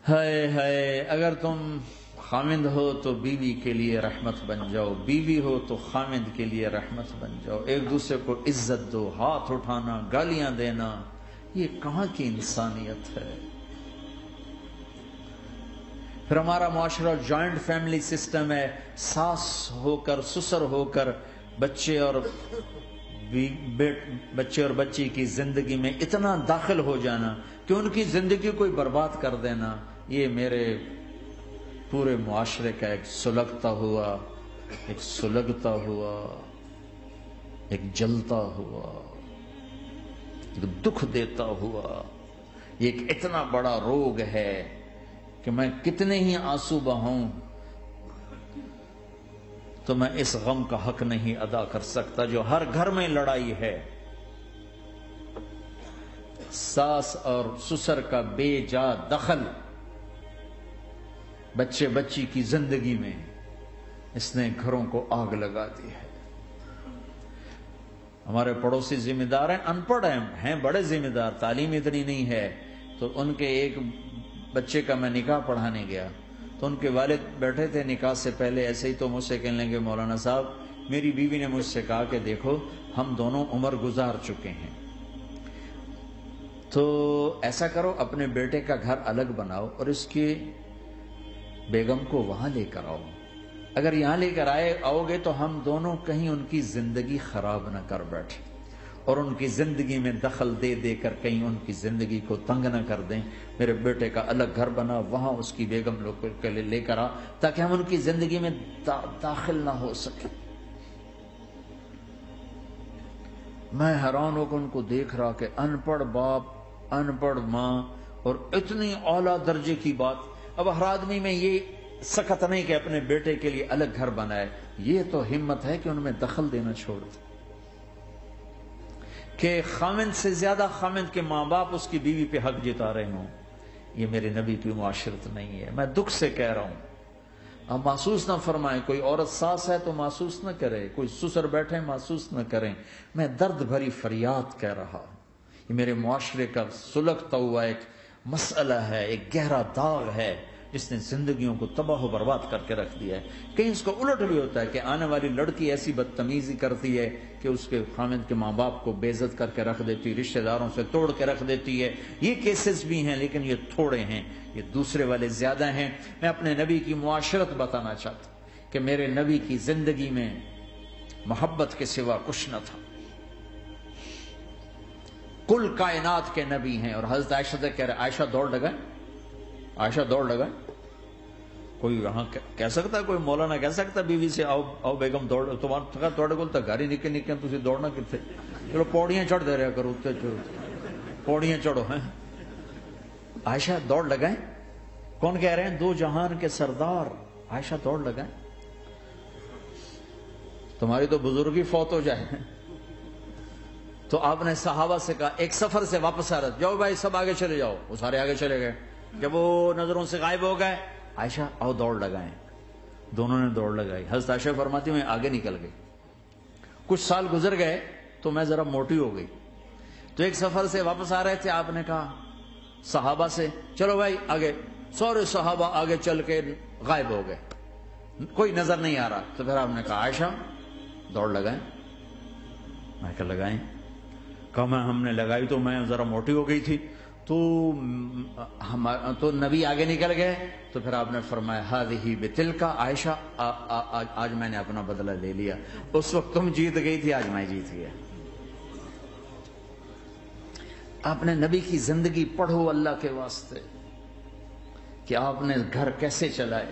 ہائے ہائے، اگر تم خامند ہو تو بیوی کے لیے رحمت بن جاؤ، بیوی ہو تو خامند کے لیے رحمت بن جاؤ، ایک دوسرے کو عزت دو، ہاتھ اٹھانا، گالیاں دینا، یہ کہاں کی انسانیت ہے؟ پھر ہمارا معاشرہ جوائنٹ فیملی سسٹم ہے، ساس ہو کر سسر ہو کر بچے اور بچی کی زندگی میں اتنا داخل ہو جانا کہ ان کی زندگی کوئی برباد کر دینا، یہ میرے پورے معاشرے کا ایک سلگتا ہوا، ایک جلتا ہوا، ایک دکھ دیتا ہوا، یہ ایک اتنا بڑا روگ ہے کہ میں کتنے ہی آنسو بہاؤں تو میں اس غم کا حق نہیں ادا کر سکتا جو ہر گھر میں لڑائی ہے، ساس اور سسر کا بے جا دخل بچی کی زندگی میں، اس نے گھروں کو آگ لگا دی ہے۔ ہمارے پڑوسی ذمہ دار ہیں، ان پڑھ ہیں بڑے ذمہ دار، تعلیم اتنی نہیں ہے، تو ان کے ایک بچے کا میں نکاح پڑھانے گیا تو ان کے والد بیٹھے تھے نکاح سے پہلے، ایسے ہی تو مجھ سے کہنے لگے مولانا صاحب میری بیوی نے مجھ سے کہا کہ دیکھو ہم دونوں عمر گزار چکے ہیں، تو ایسا کرو اپنے بیٹے کا گھر الگ بناؤ اور اس کی بیگم کو وہاں لے کر آؤ، اگر یہاں لے کر آؤ گے تو ہم دونوں کہیں ان کی زندگی خراب نہ کر بیٹھے اور ان کی زندگی میں دخل دے دے کر کہیں ان کی زندگی کو تنگ نہ کر دیں، میرے بیٹے کا الگ گھر بنا، وہاں اس کی بیگم لوگ کے لیے لے کر آ تاکہ ہم ان کی زندگی میں داخل نہ ہو سکے۔ میں حیران ہو کر ان کو دیکھ رہا کہ ان پڑھ باپ، ان پڑھ ماں، اور اتنی اعلیٰ درجے کی بات۔ اب ہر آدمی میں یہ سخت نہیں کہ اپنے بیٹے کے لیے الگ گھر بنائے، یہ تو ہمت ہے کہ ان میں دخل دینا چھوڑ دے، کہ خامند سے زیادہ خامند کے ماں باپ اس کی بیوی پہ حق جتا رہے ہوں، یہ میرے نبی کی معاشرت نہیں ہے۔ میں دکھ سے کہہ رہا ہوں، اب محسوس نہ فرمائیں، کوئی عورت ساس ہے تو محسوس نہ کرے، کوئی سسر بیٹھے محسوس نہ کریں، میں درد بھری فریاد کہہ رہا ہوں، یہ میرے معاشرے کا سلگتا ہوا ایک مسئلہ ہے، ایک گہرا داغ ہے جس نے زندگیوں کو تباہ و برباد کر کے رکھ دیا ہے۔ کہیں اس کو الٹ بھی ہوتا ہے کہ آنے والی لڑکی ایسی بدتمیزی کرتی ہے کہ اس کے خامند کے ماں باپ کو بے عزت کر کے رکھ دیتی، رشتہ داروں سے توڑ کے رکھ دیتی ہے، یہ کیسز بھی ہیں لیکن یہ تھوڑے ہیں، یہ دوسرے والے زیادہ ہیں۔ میں اپنے نبی کی معاشرت بتانا چاہتا ہوں کہ میرے نبی کی زندگی میں محبت کے سوا کچھ نہ تھا، کل کائنات کے نبی ہیں۔ اور حضرت عائشہ سے کہہ رہے، عائشہ دوڑ لگائیں، عائشہ دوڑ لگائیں۔ کوئی یہاں کہہ سکتا ہے، کوئی مولانا کہہ سکتا ہے بیوی سے آؤ بیگم دوڑ، تمہارے کو گھر نکے نکے تھی دوڑنا کتنے، چلو پوڑیاں چڑھ دے رہا کرو، پوڑیاں چڑھو ہیں۔ عائشہ دوڑ لگائیں، کون کہہ رہے ہیں؟ دو جہان کے سردار عائشہ دوڑ لگائیں، تمہاری تو بزرگی فوت ہو جائے۔ تو آپ نے صحابہ سے کہا، ایک سفر سے واپس آ رہا، جاؤ بھائی سب آگے چلے جاؤ، وہ سارے آگے چلے گئے، جب وہ نظروں سے غائب ہو گئے، عائشہ آؤ دوڑ لگائیں، دونوں نے دوڑ لگائی۔ حضرت عائشہ فرماتی میں آگے نکل گئی، کچھ سال گزر گئے تو میں ذرا موٹی ہو گئی، تو ایک سفر سے واپس آ رہے تھے، آپ نے کہا صحابہ سے چلو بھائی آگے، سارے صحابہ آگے چل کے غائب ہو گئے، کوئی نظر نہیں آ رہا، تو پھر آپ نے کہا عائشہ دوڑ لگائیں، میں کہا لگائیں، کہا میں ہم نے لگائی تو میں ذرا موٹی ہو گئی تھی، تو نبی آگے نکل گئے، تو پھر آپ نے فرمایا ہذہ بتلک عائشہ، آج میں نے اپنا بدلہ لے لیا، اس وقت تم جیت گئی تھی، آج میں جیت گیا۔ آپ نے نبی کی زندگی پڑھو اللہ کے واسطے کہ آپ نے گھر کیسے چلائے،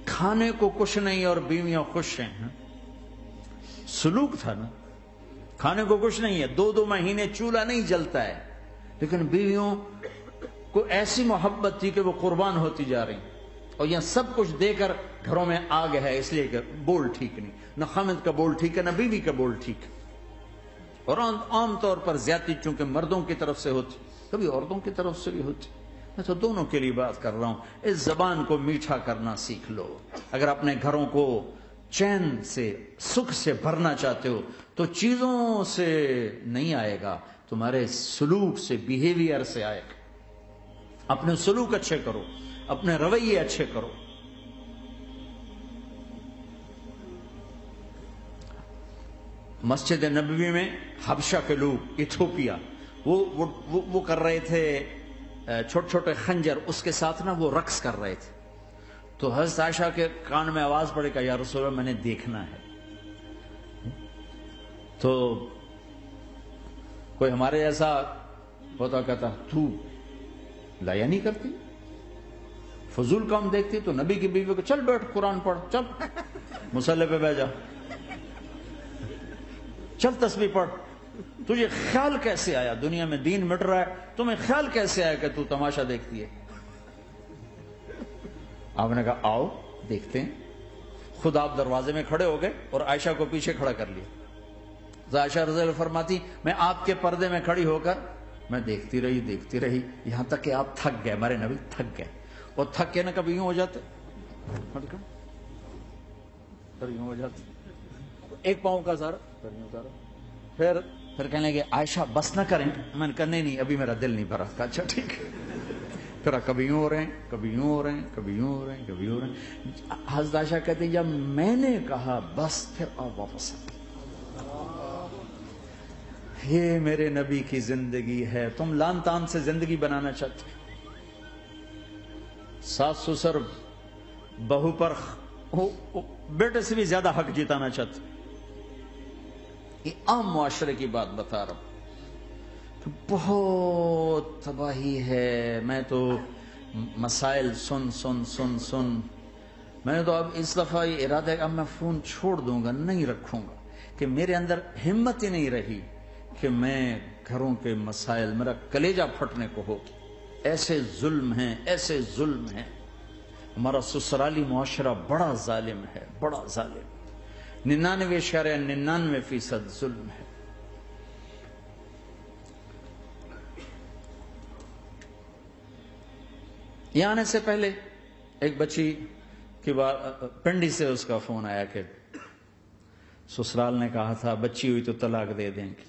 کھانے کو کچھ نہیں اور بیویاں خوش ہیں، سلوک تھا نا، کھانے کو کچھ نہیں ہے، 2 مہینے چولہا نہیں جلتا ہے، لیکن بیویوں کو ایسی محبت تھی کہ وہ قربان ہوتی جا رہی، اور یہاں سب کچھ دے کر گھروں میں آگ ہے، اس لیے کہ بول ٹھیک نہیں، نہ خامد کا بول ٹھیک ہے نہ بیوی کا بول ٹھیک ہے، اور عام طور پر زیادتی چونکہ مردوں کی طرف سے ہوتی، کبھی عورتوں کی طرف سے بھی ہوتی، میں تو دونوں کے لیے بات کر رہا ہوں۔ اس زبان کو میٹھا کرنا سیکھ لو، اگر اپنے گھروں کو چین سے سکھ سے بھرنا چاہتے ہو تو چیزوں سے نہیں آئے گا، تمہارے سلوک سے، بیہیویئر سے آئے گا۔ اپنے سلوک اچھے کرو، اپنے رویے اچھے کرو. مسجد نبوی میں حبشہ کے لوگ، ایتھوپیا، وہ کر رہے تھے چھوٹے چھوٹے خنجر، اس کے ساتھ نا وہ رقص کر رہے تھے. تو حضرت عائشہ کے کان میں آواز پڑی کہ یا رسول اللہ میں نے دیکھنا ہے. تو کوئی ہمارے ایسا ہوتا کہتا تو لایا نہیں کرتی، فضول کام دیکھتی. تو نبی کی بیوی کو چل بیٹھ قرآن پڑھ، چل مصلی پہ بیٹھ جا، چل تسبیح پڑھ. تجھے خیال کیسے آیا دنیا میں دین مٹ رہا ہے، تمہیں خیال کیسے آیا کہ تو تماشا دیکھتی ہے؟ آپ نے کہا آؤ دیکھتے ہیں. خود آپ دروازے میں کھڑے ہو گئے اور عائشہ کو پیچھے کھڑا کر لیا. عائشہ رضی اللہ فرماتی میں آپ کے پردے میں کھڑی ہو کر میں دیکھتی رہی یہاں تک کہ آپ تھک گئے، ہمارے نبی تھک گئے. اور تھک کے نا کبھی یوں ہو جاتے، یوں ہو جاتے، ایک پاؤں کا سارا، پھر کہنے لگے عائشہ بس نہ کریں. میں نے کہا نہیں ابھی میرا دل نہیں بھرا. اچھا ٹھیک ہے. پھر کبھی یوں ہو رہے ہیں، کبھی یوں ہو رہے ہیں، کبھی یوں ہو رہے ہیں، کبھی یوں ہو رہے ہیں. حضرت عائشہ کہتے ہیں جب میں نے کہا بس، پھر آپ واپس آئے. یہ میرے نبی کی زندگی ہے. تم لان تان سے زندگی بنانا چاہتے، ساس سسر بہو پر بیٹے سے بھی زیادہ حق جتانا چاہتے. یہ عام معاشرے کی بات بتا رہا ہوں. بہت تباہی ہے. میں تو مسائل سن میں نے تو اب اس دفعہ یہ ارادہ ہے اب میں فون چھوڑ دوں گا، نہیں رکھوں گا، کہ میرے اندر ہمت ہی نہیں رہی کہ میں گھروں کے مسائل، میرا کلیجہ پھٹنے کو ہو. ایسے ظلم ہیں، ایسے ظلم ہیں. ہمارا سسرالی معاشرہ بڑا ظالم ہے، بڑا ظالم. 99% ظلم ہے. یہاں آنے سے پہلے ایک بچی کی پنڈی سے اس کا فون آیا کہ سسرال نے کہا تھا بچی ہوئی تو طلاق دے دیں گے.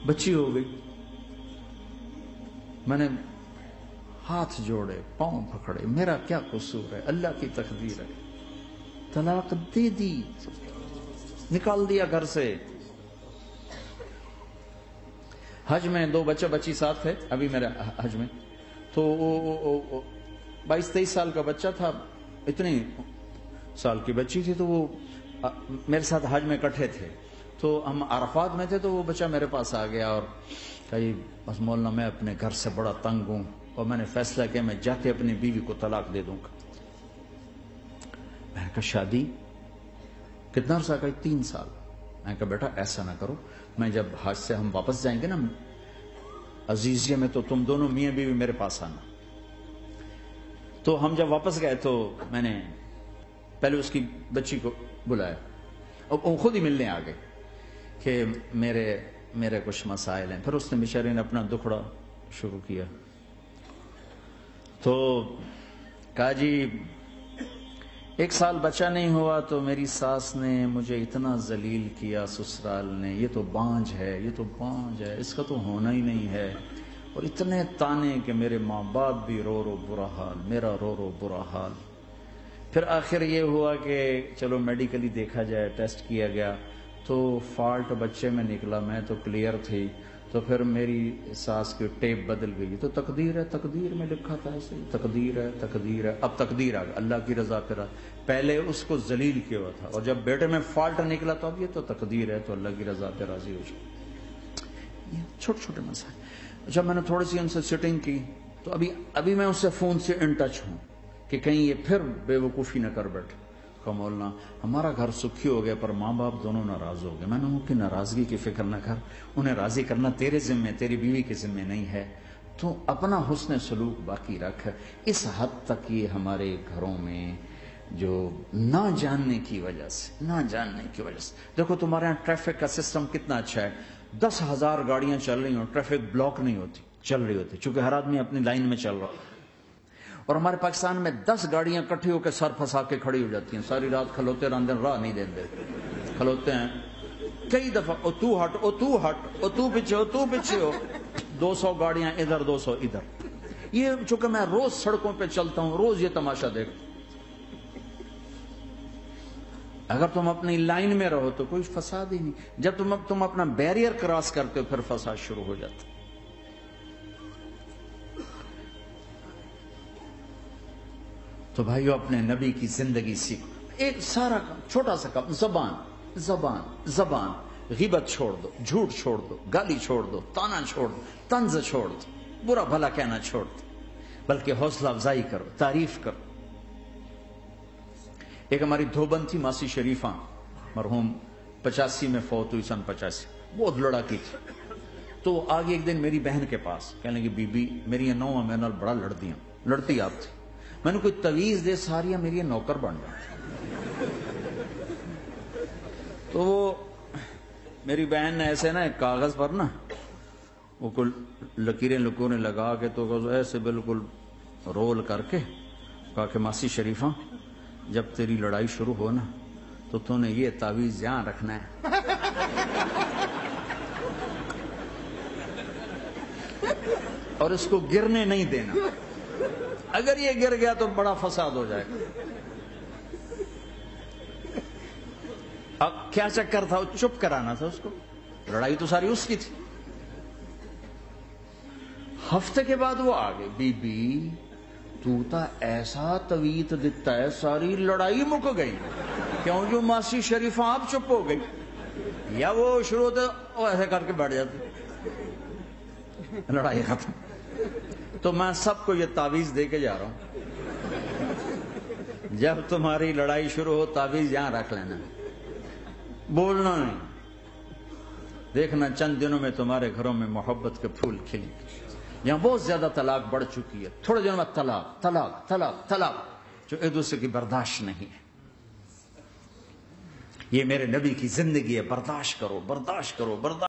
بچی ہو گئی. میں نے ہاتھ جوڑے، پاؤں پکڑے، میرا کیا قصور ہے، اللہ کی تقدیر ہے. طلاق دے دی، نکال دیا گھر سے. حج میں 2 بچی ساتھ تھے ابھی میرے حج میں. تو 22-23 سال کا بچہ تھا، اتنی سال کی بچی تھی. تو وہ میرے ساتھ حج میں اکٹھے تھے. تو ہم عرفات میں تھے. تو وہ بچہ میرے پاس آ گیا اور کہا بس مولانا میں اپنے گھر سے بڑا تنگ ہوں اور میں نے فیصلہ کیا میں جاتے اپنی بیوی کو طلاق دے دوں گا. میں نے کہا شادی کتنا عرصہ کا؟ 3 سال. میں نے کہا بیٹا ایسا نہ کرو، میں جب حج سے ہم واپس جائیں گے نا عزیزیہ میں، تو تم دونوں میاں بیوی میرے پاس آنا. تو ہم جب واپس گئے تو میں نے پہلے اس کی بچی کو بلایا اور وہ خود ہی ملنے آ گئے کہ میرے کچھ مسائل ہیں. پھر اس نے بیچارے نے اپنا دکھڑا شروع کیا. تو کہا جی 1 سال بچہ نہیں ہوا تو میری ساس نے مجھے اتنا ذلیل کیا، سسرال نے، یہ تو بانجھ ہے، یہ تو بانجھ ہے، اس کا تو ہونا ہی نہیں ہے. اور اتنے تانے کہ میرے ماں باپ بھی رو برا حال، میرا رو برا حال. پھر آخر یہ ہوا کہ چلو میڈیکلی دیکھا جائے، ٹیسٹ کیا گیا تو فالٹ بچے میں نکلا، میں تو کلیئر تھی. تو پھر میری ساس کی ٹیپ بدل گئی. تو تقدیر ہے، تقدیر میں لکھا تھا ایسے ہی، تقدیر ہے. اب تقدیر آ گئی، اللہ کی رضا پہ. پہلے اس کو ذلیل کیا ہوا تھا اور جب بیٹے میں فالٹ نکلا تو اب یہ تو تقدیر ہے، تو اللہ کی رضا پہ راضی ہو جائے. یہ چھوٹے چھوٹے مسائل. جب میں نے تھوڑی سی ان سے سیٹنگ کی تو ابھی میں اس سے فون سے ان ٹچ ہوں کہ کہیں یہ پھر بے وقوفی نہ کر بیٹھے. کہا مولانا ہمارا گھر سکھی ہو گیا پر ماں باپ دونوں ناراض ہو گئے. میں نے ان کی ناراضگی کی فکر نہ کر، انہیں راضی کرنا تیرے ذمے، تیری بیوی کے ذمے نہیں ہے. تو اپنا حسن سلوک باقی رکھ. اس حد تک یہ ہمارے گھروں میں جو نہ جاننے کی وجہ سے دیکھو تمہارے یہاں ٹریفک کا سسٹم کتنا اچھا ہے. 10,000 گاڑیاں چل رہی ہوں، ٹریفک بلاک نہیں ہوتی، چل رہی ہوتی، چونکہ ہر آدمی اپنی لائن میں چل رہا. اور ہمارے پاکستان میں 10 گاڑیاں کٹھی ہو کے سر پھنسا کے کھڑی ہو جاتی ہیں، ساری رات کھلوتے رہتے ہیں، راہ نہیں دیتے، کھلوتے ہیں کئی دفعہ او تو ہٹ او تو ہٹ او تو پیچھے ہو 200 گاڑیاں ادھر 200 ادھر. یہ چونکہ میں روز سڑکوں پہ چلتا ہوں، روز یہ تماشا دیکھتا ہوں. اگر تم اپنی لائن میں رہو تو کوئی فساد ہی نہیں. جب تم اپنا بیریئر کراس کرتے ہو پھر فساد شروع ہو جاتا. تو بھائیو اپنے نبی کی زندگی سیکھو. ایک سارا کام، چھوٹا سا کام، زبان. غیبت چھوڑ دو، جھوٹ چھوڑ دو، گالی چھوڑ دو، تانا چھوڑ دو، طنز چھوڑ دو، برا بھلا کہنا چھوڑ دو، بلکہ حوصلہ افزائی کرو، تعریف کرو. ایک ہماری دھوبن تھی ماسی شریفہ، مرحوم 85 میں فوت ہوئی، سن 85. بہت لڑاکی تھی. تو وہ آگے ایک دن میری بہن کے پاس کہنے لگی بی بی میری نوواں میں نال بڑا لڑتی آپ تھی. میں نے کوئی تویز دے ساریاں میری نوکر بن جائیں. تو وہ میری بہن نے ایسے نا ایک کاغذ پر نا وہ کل لکیریں لکونے لگا کے تو ایسے بالکل رول کر کے کہا کہ ماسی شریفہ جب تیری لڑائی شروع ہو نا تو نے یہ تعویذ یہاں رکھنا ہے اور اس کو گرنے نہیں دینا. اگر یہ گر گیا تو بڑا فساد ہو جائے گا. اب کیا چکر تھا؟ چپ کرانا تھا اس کو. لڑائی تو ساری اس کی تھی. ہفتے کے بعد وہ آ گئی، بی بی تو تا ایسا تویت دکھتا ہے ساری لڑائی مک گئی. کیوں؟ جو ماسی شریفہ آپ چپ ہو گئی. یا وہ شروع ہوتے وہ ایسے کر کے بیٹھ جاتے، لڑائی ختم. تو میں سب کو یہ تعویذ دے کے جا رہا ہوں، جب تمہاری لڑائی شروع ہو تعویذ یہاں رکھ لینا، بولنا نہیں. دیکھنا چند دنوں میں تمہارے گھروں میں محبت کے پھول کھلیں. یہاں بہت زیادہ طلاق بڑھ چکی ہے. تھوڑے دنوں میں طلاق طلاق طلاق طلاق جو ایک دوسرے کی برداشت نہیں ہے. یہ میرے نبی کی زندگی ہے. برداشت کرو، برداشت کرو، برداشت